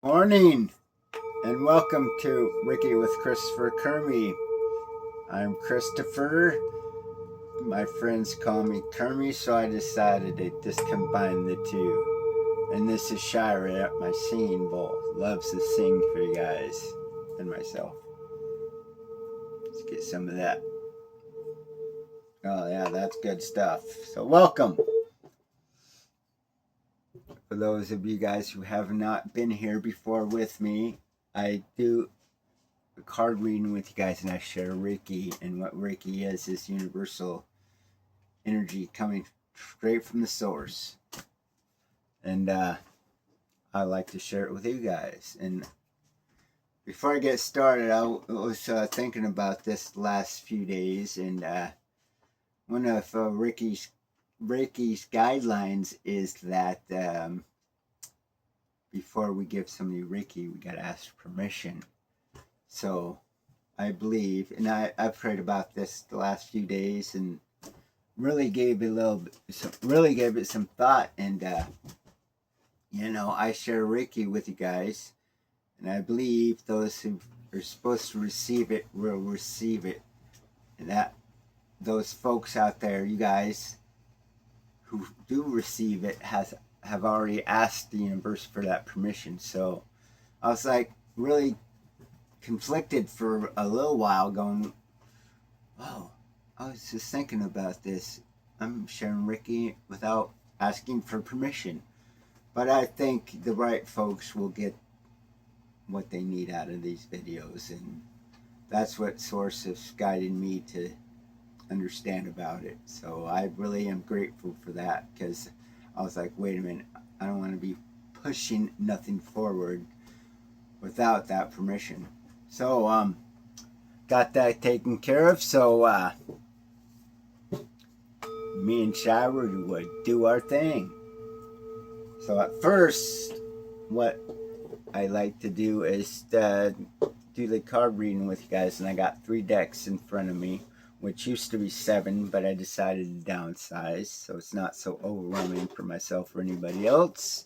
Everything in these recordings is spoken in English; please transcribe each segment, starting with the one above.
Morning and welcome to Reiki with Christopher Kermie. I'm Christopher. My friends call me Kermie, so I decided to just combine the two. And this is Shira, my singing bowl. Loves to sing for you guys and myself. Let's get some of that. Oh yeah, that's good stuff. So welcome. For those of you guys who have not been here before with me, I do a card reading with you guys and I share Reiki. And what Reiki is universal energy coming straight from the source. And I like to share it with you guys. And before I get started, I was thinking about this last few days, and one of Reiki's guidelines is that before we give somebody Reiki, we got to ask permission. So I believe, and I've prayed about this the last few days, and really gave it some thought. And I share Reiki with you guys, and I believe those who are supposed to receive it will receive it, and that those folks out there, you guys who do receive it, have already asked the universe for that permission. So I was like really conflicted for a little while, going, "Oh, I was just thinking about this. I'm sharing Reiki without asking for permission." But I think the right folks will get what they need out of these videos, and that's what Source has guided me to understand about it. So I really am grateful for that, because I was like, wait a minute, I don't want to be pushing nothing forward without that permission. So got that taken care of. So me and Shira would do our thing. So at first, what I like to do is do the card reading with you guys, and I got 3 decks in front of me, which used to be 7, but I decided to downsize so it's not so overwhelming for myself or anybody else.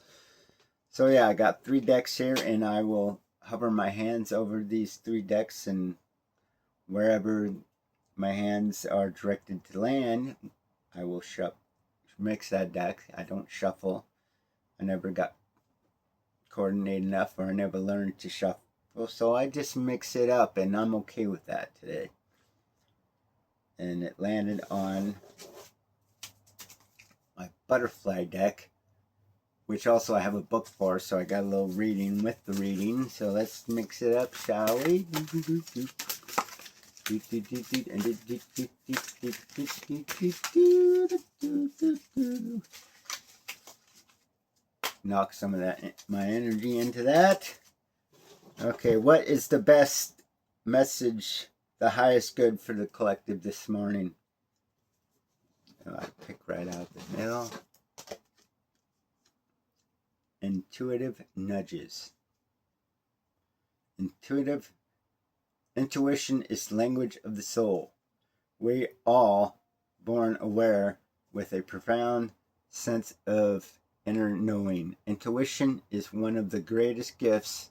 So yeah, I got 3 decks here, and I will hover my hands over these 3 decks, and wherever my hands are directed to land, I will mix that deck. I don't shuffle. I never got coordinated enough, or I never learned to shuffle, so I just mix it up, and I'm okay with that today. And it landed on my butterfly deck, which also I have a book for, so I got a little reading with the reading. So let's mix it up, shall we? Knock some of that, my energy, into that. Okay, what is the best message, the highest good for the collective this morning? I pick right out the middle. Intuitive nudges. Intuition is language of the soul. We all born aware with a profound sense of inner knowing. Intuition is one of the greatest gifts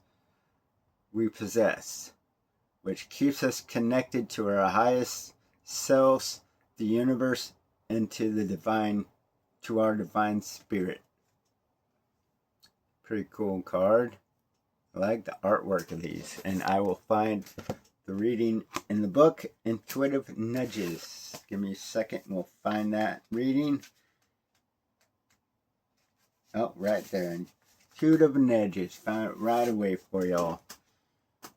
we possess, which keeps us connected to our highest selves, the universe, and to our divine spirit. Pretty cool card. I like the artwork of these, and I will find the reading in the book, Intuitive Nudges. Give me a second, we'll find that reading. Oh, right there. Intuitive Nudges. Found it right away for y'all.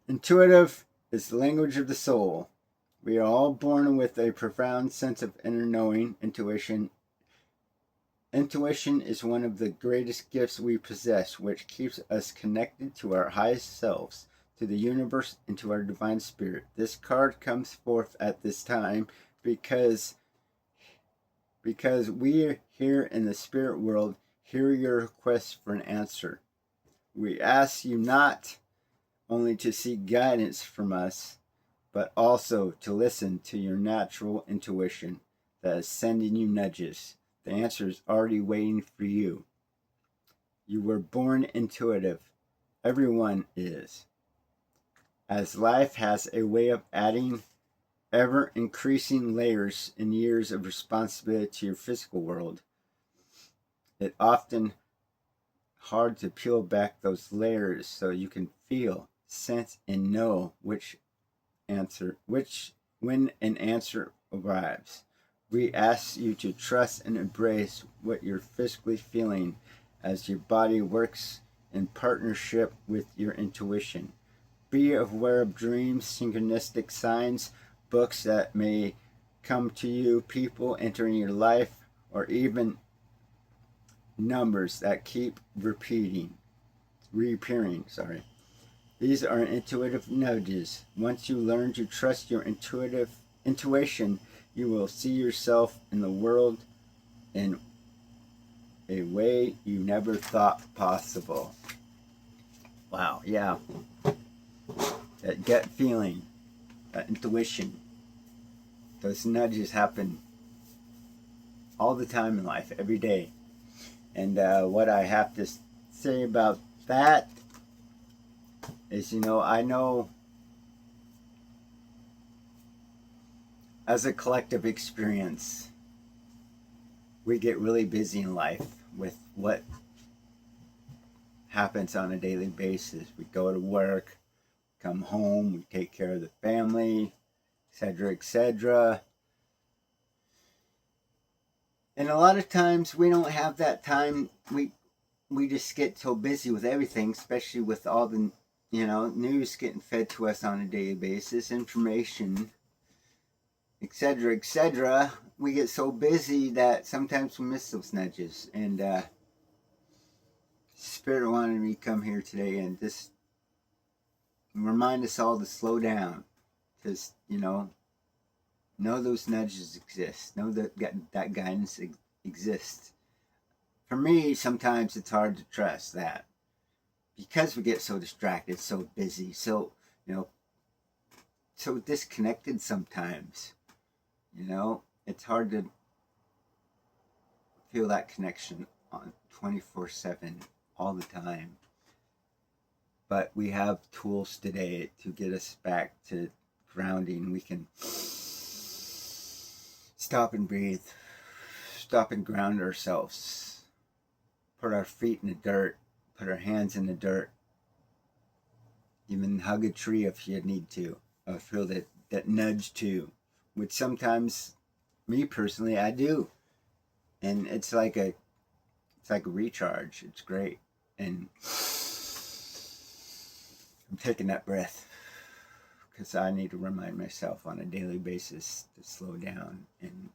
Intuitive is the language of the soul. We are all born with a profound sense of inner knowing. Intuition is one of the greatest gifts we possess, which keeps us connected to our highest selves, to the universe, and to our divine spirit. This card comes forth at this time because we here in the spirit world hear your request for an answer. We ask you not only to seek guidance from us, but also to listen to your natural intuition that is sending you nudges. The answer is already waiting for you. You were born intuitive. Everyone is. As life has a way of adding ever increasing layers and years of responsibility to your physical world, it often hard to peel back those layers so you can feel, sense, and know which when an answer arrives. We ask you to trust and embrace what you're physically feeling as your body works in partnership with your intuition. Be aware of dreams, synchronistic signs, books that may come to you, people entering your life, or even numbers that keep reappearing. These are intuitive nudges. Once you learn to trust your intuition, you will see yourself in the world in a way you never thought possible. Wow, yeah. That gut feeling, that intuition, those nudges happen all the time in life, every day. And what I have to say about that is, I know as a collective experience, we get really busy in life with what happens on a daily basis. We go to work, come home, we take care of the family, etc., etc. And a lot of times we don't have that time. We just get so busy with everything, especially with all the news getting fed to us on a daily basis, information, etc., etc. We get so busy that sometimes we miss those nudges. And Spirit wanted me to come here today and just remind us all to slow down, because know those nudges exist. Know that guidance exists. For me, sometimes it's hard to trust that, because we get so distracted, so busy, so so disconnected sometimes. It's hard to feel that connection on 24/7 all the time. But we have tools today to get us back to grounding. We can stop and breathe, stop and ground ourselves, put our feet in the dirt, put our hands in the dirt, even hug a tree if you need to. Feel that nudge too, which sometimes, me personally, I do, and it's like a recharge. It's great, and I'm taking that breath because I need to remind myself on a daily basis to slow down and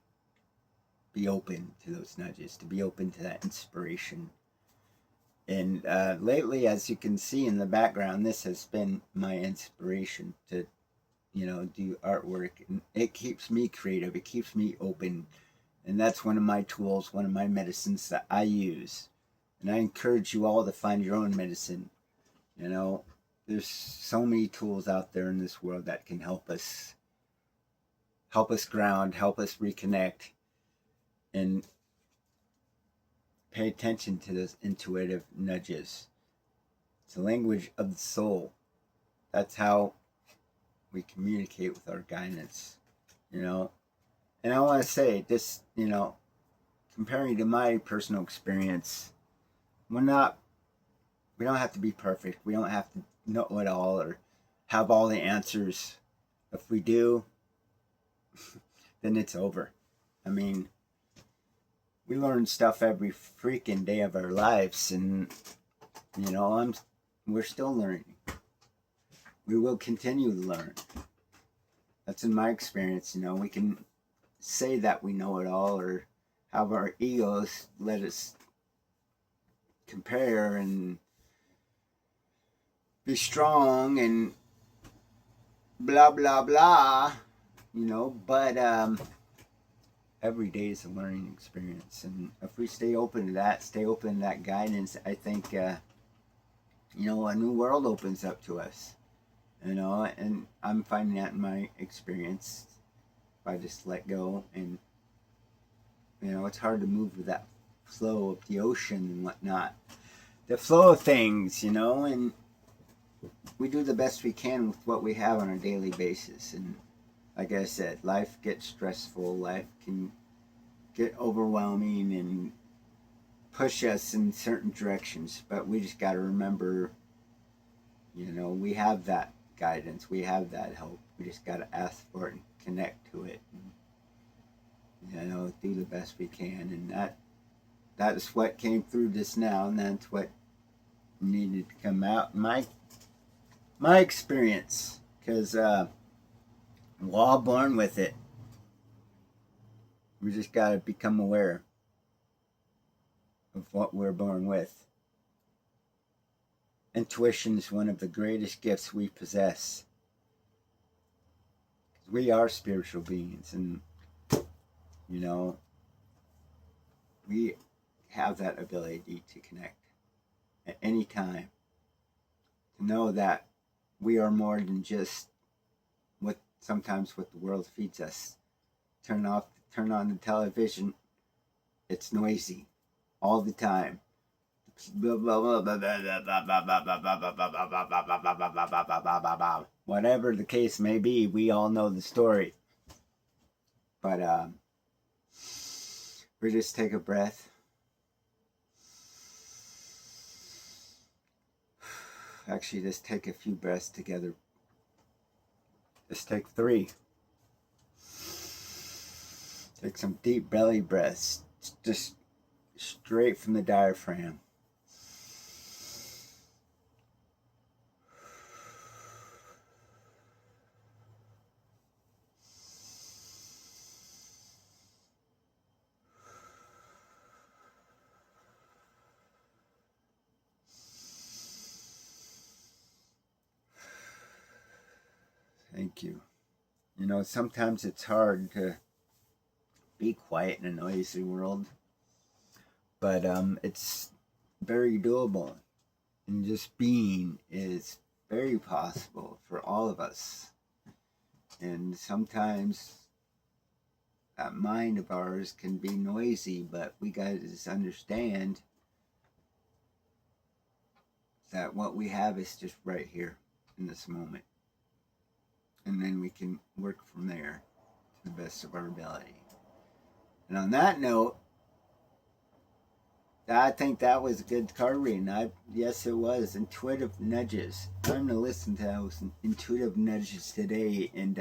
be open to those nudges, to be open to that inspiration. And lately, as you can see in the background, this has been my inspiration to do artwork, and it keeps me creative, it keeps me open, and that's one of my tools, one of my medicines that I use. And I encourage you all to find your own medicine. There's so many tools out there in this world that can help us ground, help us reconnect, and pay attention to those intuitive nudges. It's the language of the soul. That's how we communicate with our guidance, And I want to say this, comparing to my personal experience, we don't have to be perfect. We don't have to know it all or have all the answers. If we do, then it's over. I mean, we learn stuff every freaking day of our lives, and we're still learning. We will continue to learn. That's in my experience. We can say that we know it all, or have our egos let us compare and be strong and blah blah blah, but every day is a learning experience, and if we stay open to that guidance, I think a new world opens up to us. And I'm finding that in my experience. If I just let go, and it's hard to move with that flow of the ocean and whatnot, the flow of things, and we do the best we can with what we have on a daily basis. And like I said, life gets stressful. Life can get overwhelming and push us in certain directions. But we just got to remember, we have that guidance. We have that help. We just got to ask for it and connect to it. And, do the best we can. And that's what came through just now, and that's what needed to come out. My experience, because we're all born with it. We just got to become aware of what we're born with. Intuition is one of the greatest gifts we possess. We are spiritual beings, and we have that ability to connect at any time. To know that we are more than just sometimes what the world feeds us. Turn on the television, it's noisy all the time. Whatever the case may be, we all know the story. But we just take a breath. Actually, just take a few breaths together. Just take 3. Take some deep belly breaths, just straight from the diaphragm. Thank you. Sometimes it's hard to be quiet in a noisy world, but it's very doable, and just being is very possible for all of us. And sometimes that mind of ours can be noisy, but we got to just understand that what we have is just right here in this moment. And then we can work from there to the best of our ability. And on that note, I think that was a good card reading. Yes, it was. Intuitive nudges. I'm going to listen to those intuitive nudges today. And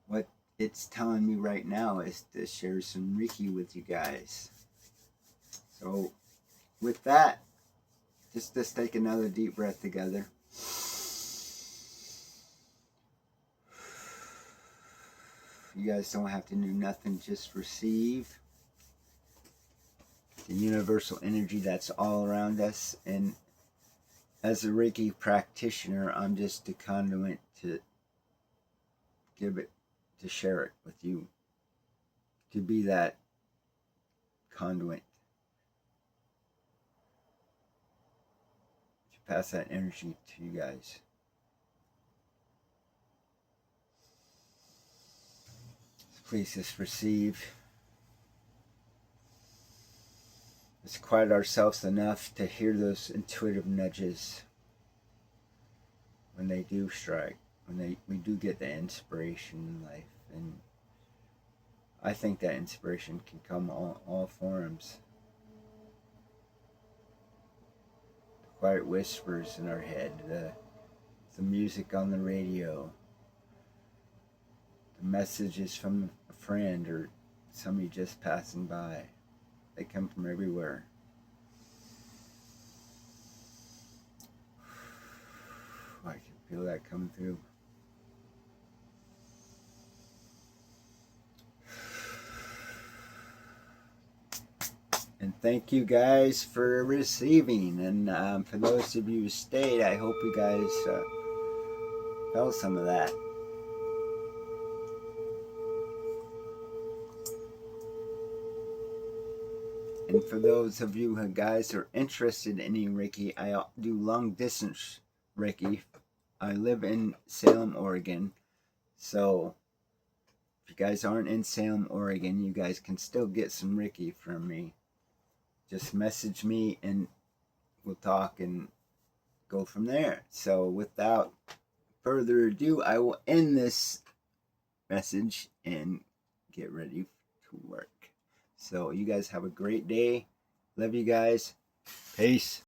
what it's telling me right now is to share some Reiki with you guys. So with that, just take another deep breath together. You guys don't have to do nothing, just receive the universal energy that's all around us. And as a Reiki practitioner, I'm just a conduit to share it with you, to be that conduit, to pass that energy to you guys. Please just receive. Let's quiet ourselves enough to hear those intuitive nudges when they do strike, when we do get the inspiration in life. And I think that inspiration can come all forms. The quiet whispers in our head, the music on the radio, the messages from a friend or somebody just passing by. They come from everywhere. I can feel that coming through. And thank you guys for receiving. And for those of you who stayed, I hope you guys felt some of that. And for those of you who guys are interested in any Reiki, I do long distance Reiki. I live in Salem, Oregon. So if you guys aren't in Salem, Oregon, you guys can still get some Reiki from me. Just message me and we'll talk and go from there. So without further ado, I will end this message and get ready to work. So you guys have a great day. Love you guys. Peace.